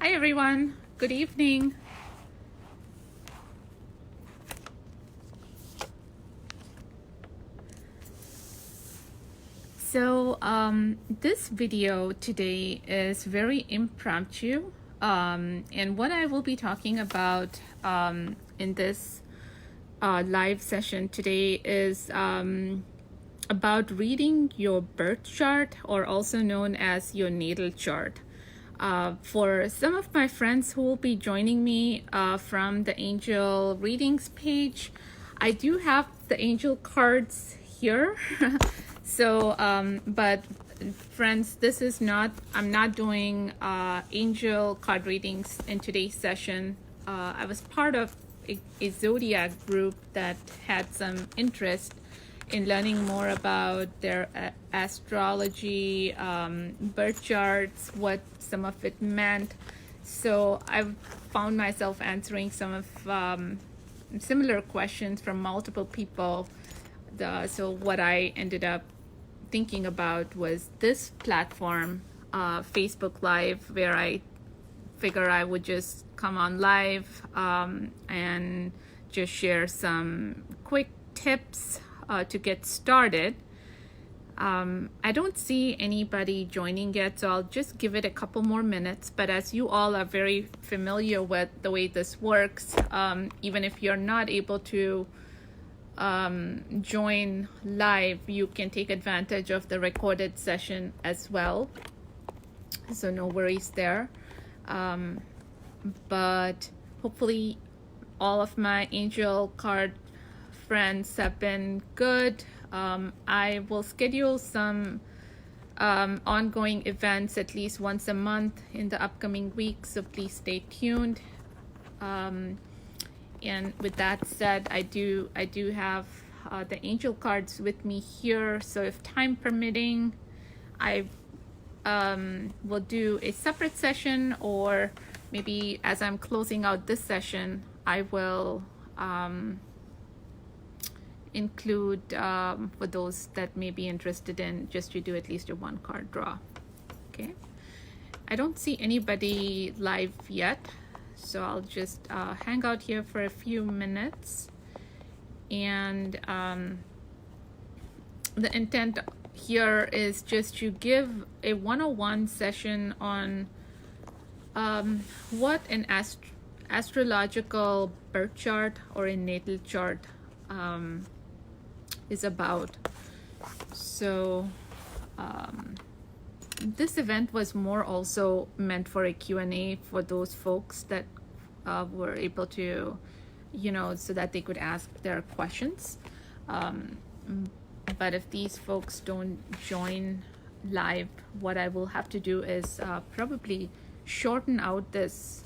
Hi everyone, good evening. So this video today is very impromptu, and what I will be talking about in this live session today is about reading your birth chart, or also known as your natal chart. For some of my friends who will be joining me from the angel readings page, I do have the angel cards here. So, but friends, this is not, I'm not doing angel card readings in today's session. I was part of a zodiac group that had some interest in learning more about their astrology, birth charts, what some of it meant. So I found myself answering some of similar questions from multiple people. So what I ended up thinking about was this platform, Facebook Live, where I figure I would just come on live and just share some quick tips to get started. I don't see anybody joining yet, so I'll just give it a couple more minutes. But as you all are very familiar with the way this works, even if you're not able to join live, you can take advantage of the recorded session as well. So no worries there. But hopefully all of my angel card friends have been good. I will schedule some ongoing events at least once a month in the upcoming week, so please stay tuned. And with that said, I do have the angel cards with me here, so if time permitting, I will do a separate session, or maybe as I'm closing out this session, I will include for those that may be interested in just to do at least a one card draw. Okay, I don't see anybody live yet, so I'll just hang out here for a few minutes. And the intent here is just to give a 101 session on what an astrological birth chart or a natal chart is about. So this event was more also meant for a Q&A for those folks that were able to, so that they could ask their questions. But if these folks don't join live, what I will have to do is probably shorten out this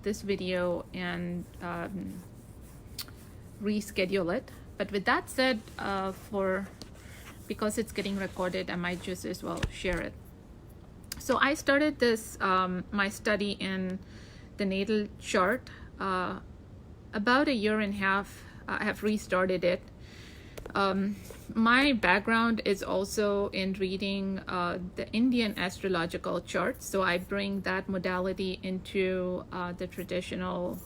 video and reschedule it. But with that said, because it's getting recorded, I might just as well share it. So I started this my study in the natal chart about a year and a half. I have restarted it. My background is also in reading the Indian astrological chart, so I bring that modality into the traditional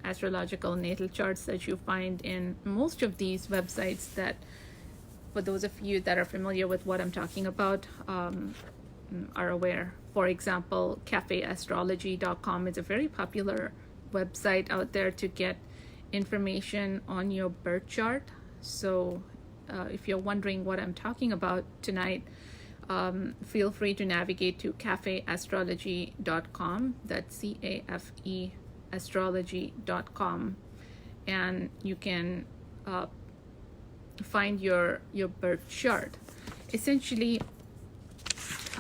astrological natal charts that you find in most of these websites that, for those of you that are familiar with what I'm talking about, are aware. For example, cafeastrology.com is a very popular website out there to get information on your birth chart. So if you're wondering what I'm talking about tonight, feel free to navigate to cafeastrology.com. That's CAFE astrology.com, and you can find your birth chart. Essentially,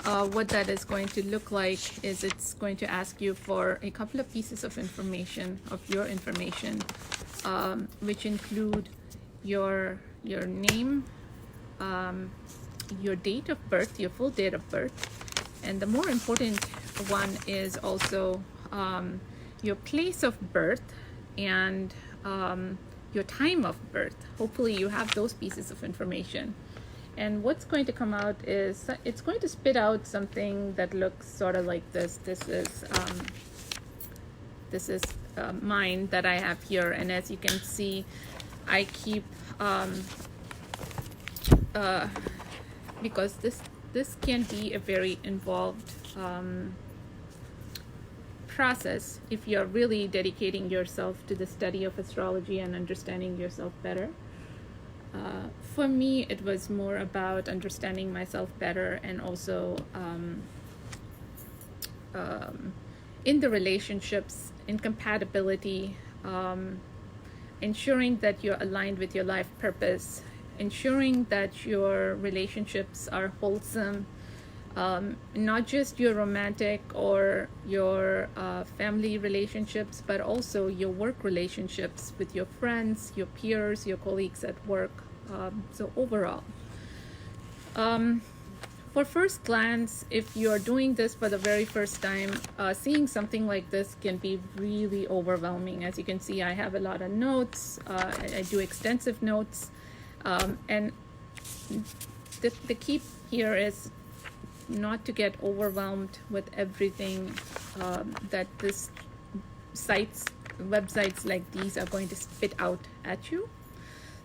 what that is going to look like is it's going to ask you for a couple of pieces of information, of your information, which include your name, your date of birth, your full date of birth, and the more important one is also your place of birth and your time of birth. Hopefully you have those pieces of information. And what's going to come out is it's going to spit out something that looks sort of like this. This is mine that I have here, and as you can see, I keep because this can be a very involved process if you're really dedicating yourself to the study of astrology and understanding yourself better. For me, it was more about understanding myself better, and also in the relationships, in compatibility, ensuring that you're aligned with your life purpose, ensuring that your relationships are wholesome, not just your romantic or your family relationships, but also your work relationships with your friends, your peers, your colleagues at work. So overall, for first glance, if you're doing this for the very first time, seeing something like this can be really overwhelming. As you can see, I have a lot of notes. I do extensive notes, and the key here is not to get overwhelmed with everything that this websites like these are going to spit out at you.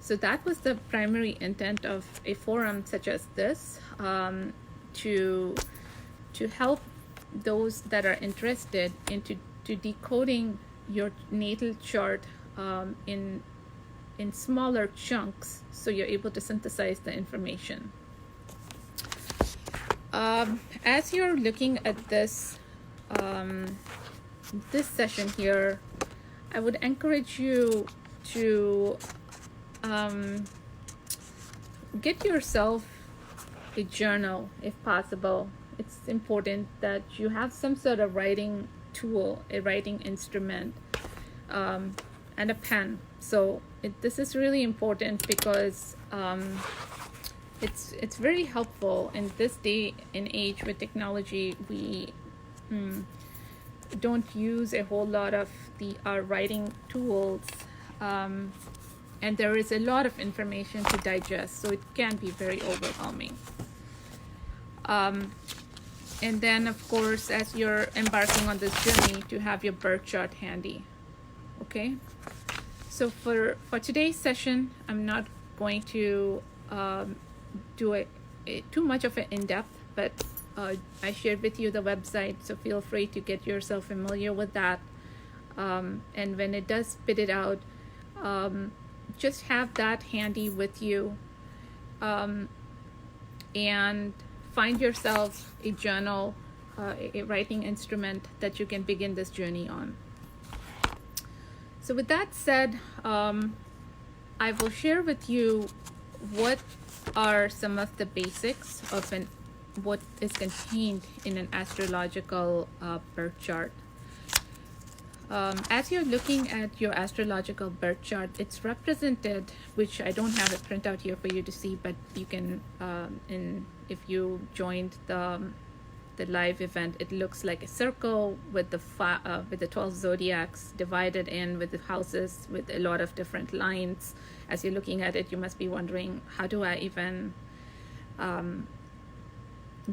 So that was the primary intent of a forum such as this, to help those that are interested into decoding your natal chart in smaller chunks, so you're able to synthesize the information. As you're looking at this this session here, I would encourage you to get yourself a journal if possible. It's important that you have some sort of writing tool, a writing instrument, and a pen. So this is really important because it's very helpful in this day and age with technology. We don't use a whole lot of our writing tools, and there is a lot of information to digest, so it can be very overwhelming. And then, of course, as you're embarking on this journey, to have your birth chart handy. Okay, so for today's session, I'm not going to do too much of it in depth, but I shared with you the website, so feel free to get yourself familiar with that. And when it does spit it out, just have that handy with you, and find yourself a journal, a writing instrument that you can begin this journey on. So with that said, I will share with you what are some of the basics of what is contained in an astrological birth chart. As you're looking at your astrological birth chart, it's represented, which I don't have a printout here for you to see, but you can, if you joined the live event, it looks like a circle with the 12 zodiacs divided in with the houses with a lot of different lines. As you're looking at it, you must be wondering, how do I even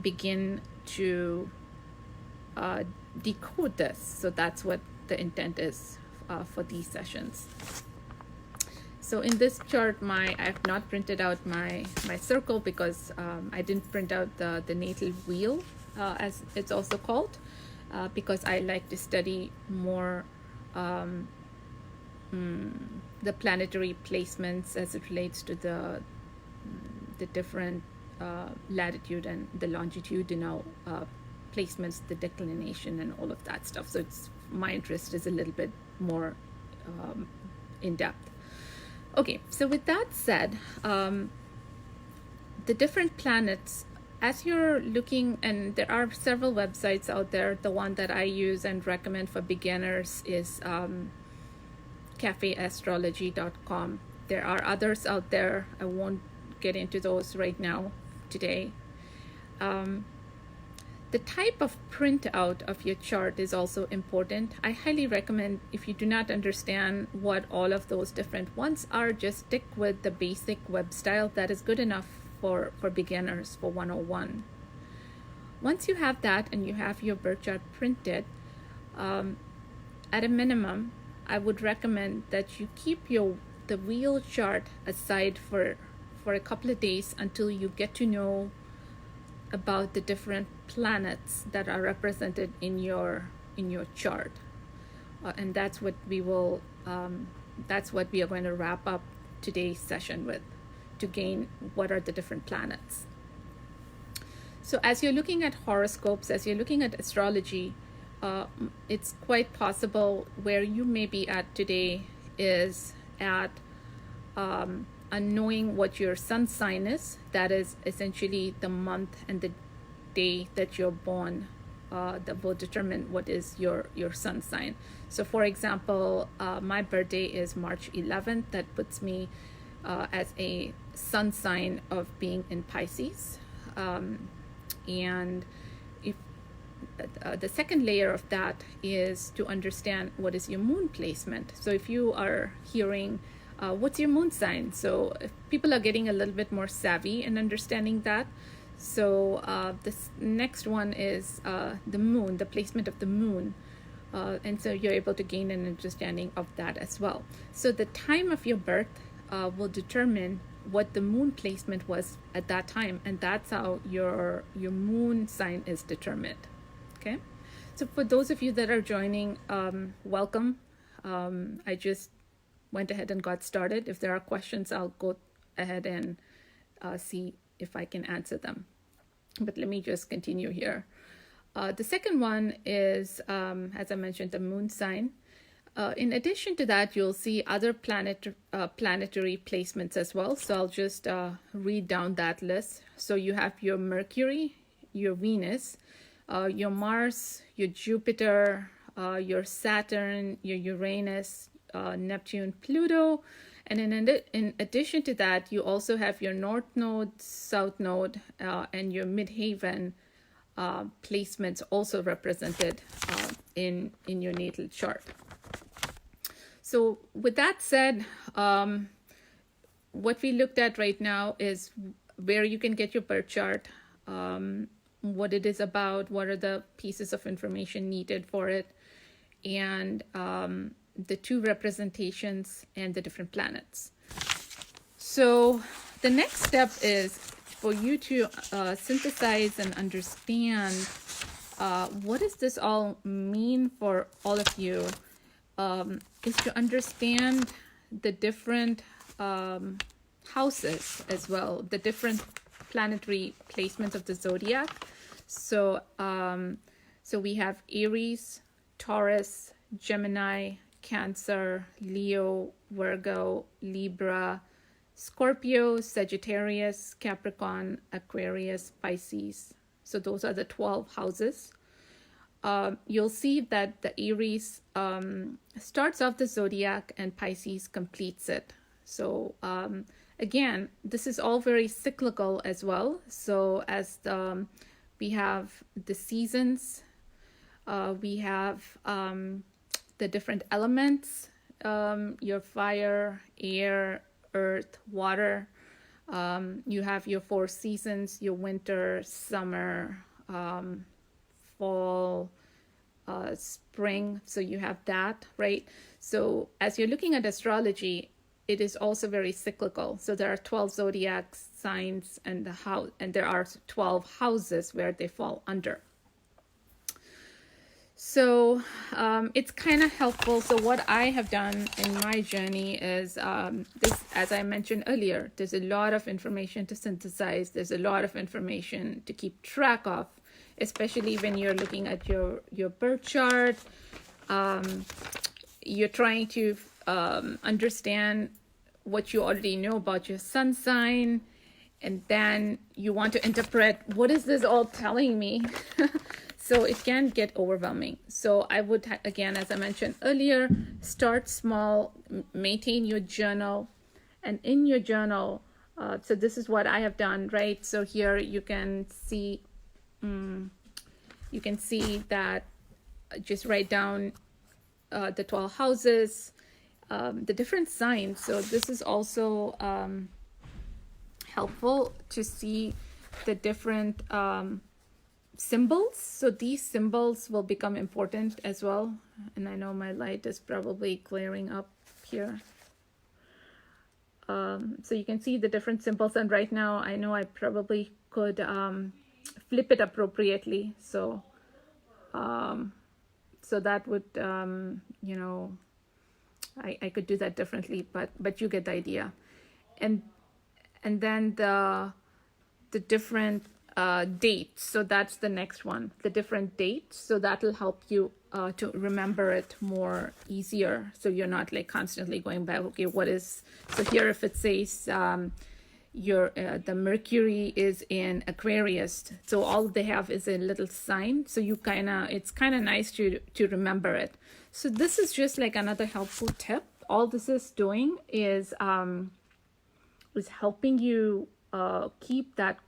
begin to decode this? So that's what the intent is for these sessions. So in this chart, I have not printed out my circle because I didn't print out the natal wheel, as it's also called, because I like to study more the planetary placements as it relates to the different latitude and the longitudinal placements, the declination and all of that stuff. So my interest is a little bit more in depth. Okay, so with that said, the different planets, as you're looking, and there are several websites out there, the one that I use and recommend for beginners is cafeastrology.com. There are others out there. I won't get into those right now today. The type of printout of your chart is also important. I highly recommend, if you do not understand what all of those different ones are, just stick with the basic web style. That is good enough for beginners for 101. Once you have that and you have your birth chart printed, at a minimum, I would recommend that you keep the wheel chart aside for a couple of days until you get to know about the different planets that are represented in your chart, and that's what we are going to wrap up today's session with, to gain what are the different planets. So as you're looking at horoscopes, as you're looking at astrology, it's quite possible where you may be at today is at knowing what your sun sign is. That is essentially the month and the day that you're born, that will determine what is your sun sign. So for example, my birthday is March 11th. That puts me as a sun sign of being in Pisces. And if the second layer of that is to understand what is your moon placement. So if you are hearing what's your moon sign, so if people are getting a little bit more savvy in understanding that. So this next one is the moon, the placement of the moon, and so you're able to gain an understanding of that as well. So the time of your birth will determine what the moon placement was at that time, and that's how your moon sign is determined. Okay, so for those of you that are joining, welcome. I just went ahead and got started. If there are questions, I'll go ahead and see if I can answer them, but let me just continue here. The second one is, as I mentioned, the moon sign. In addition to that, you'll see other planetary placements as well. So I'll just read down that list. So you have your Mercury, your Venus, your Mars, your Jupiter, your Saturn, your Uranus, Neptune, Pluto. And in addition to that, you also have your North Node, South Node, and your Midheaven placements also represented in your natal chart. So with that said, what we looked at right now is where you can get your birth chart, what it is about, what are the pieces of information needed for it, and the two representations and the different planets. So the next step is for you to synthesize and understand what does this all mean for all of you, is to understand the different houses as well, the different planetary placements of the zodiac. So so we have Aries, Taurus, Gemini, Cancer, Leo, Virgo, Libra, Scorpio, Sagittarius, Capricorn, Aquarius, Pisces. So those are the 12 houses. You'll see that the Aries starts off the zodiac and Pisces completes it. So again, this is all very cyclical as well. So as we have the seasons, we have the different elements, your fire, air, earth, water. You have your 4 seasons, your winter, summer, fall, spring. So you have that, right? So as you're looking at astrology, it is also very cyclical. So there are 12 zodiac signs and there are 12 houses where they fall under. So it's kind of helpful. So what I have done in my journey is this, as I mentioned earlier, there's a lot of information to synthesize. There's a lot of information to keep track of, especially when you're looking at your birth chart. You're trying to understand what you already know about your sun sign, and then you want to interpret, what is this all telling me? So it can get overwhelming. So I would, again, as I mentioned earlier, start small, maintain your journal. And in your journal, so this is what I have done, right? So here you can see that just write down the 12 houses, the different signs. So this is also helpful to see the different symbols. So these symbols will become important as well. And I know my light is probably clearing up here. So you can see the different symbols, and right now I know I probably could flip it appropriately. So so that would you know, I could do that differently, but you get the idea. And then the different dates. So that's the next one, the different dates. So that'll help you to remember it more easier. So you're not like constantly going back, okay, what is, so here if it says the Mercury is in Aquarius, so all they have is a little sign. So you it's kind of nice to remember it. So this is just like another helpful tip. All this is doing is helping you keep that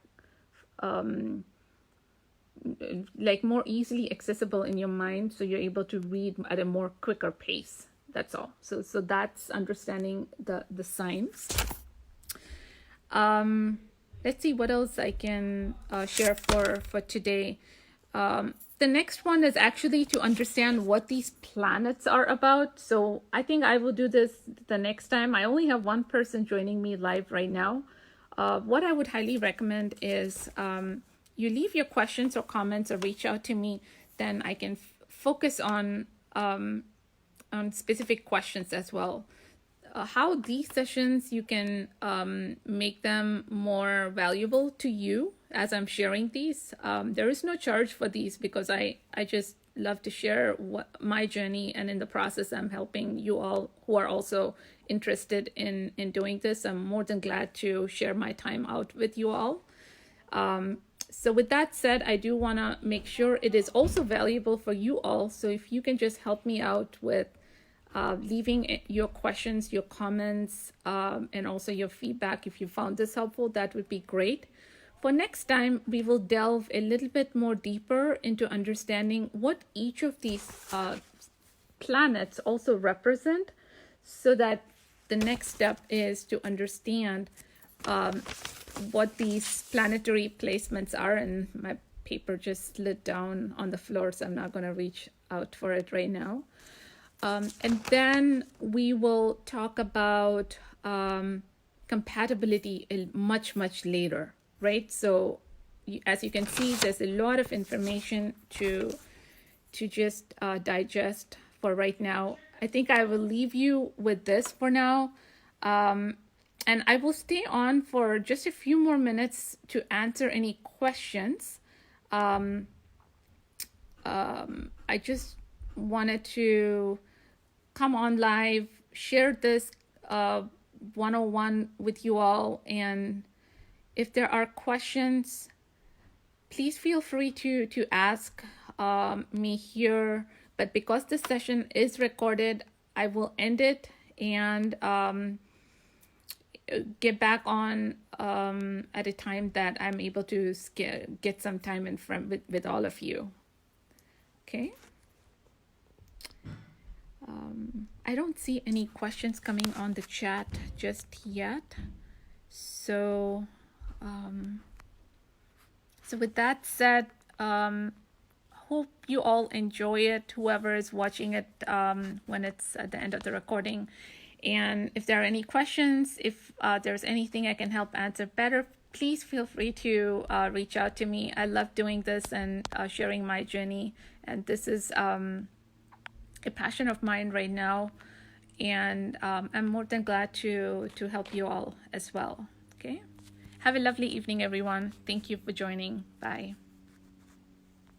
like more easily accessible in your mind, so you're able to read at a more quicker pace. That's all. So that's understanding the signs. Let's see what else I can share for today. The next one is actually to understand what these planets are about. So I think I will do this the next time. I only have one person joining me live right now. What I would highly recommend is you leave your questions or comments or reach out to me, then I can focus on specific questions as well. How these sessions you can make them more valuable to you as I'm sharing these. There is no charge for these because I just love to share my journey, and in the process I'm helping you all who are also interested in doing this. I'm more than glad to share my time out with you all. So with that said, I do want to make sure it is also valuable for you all. So if you can just help me out with leaving your questions, your comments, and also your feedback. If you found this helpful, that would be great. For next time, we will delve a little bit more deeper into understanding what each of these planets also represent, so that the next step is to understand what these planetary placements are. And my paper just slid down on the floor, so I'm not going to reach out for it right now. And then we will talk about compatibility much later, right? So as you can see, there's a lot of information to just digest for right now. I think I will leave you with this for now. And I will stay on for just a few more minutes to answer any questions. I just wanted to come on live, share this 101 with you all. And if there are questions, please feel free to ask me here. But because this session is recorded, I will end it and get back on at a time that I'm able to get some time in front with all of you. Okay. I don't see any questions coming on the chat just yet. So with that said, hope you all enjoy it, whoever is watching it when it's at the end of the recording. And if there are any questions, if there's anything I can help answer better, please feel free to reach out to me. I love doing this and sharing my journey. And this is a passion of mine right now. And I'm more than glad to help you all as well. Okay. Have a lovely evening, everyone. Thank you for joining. Bye.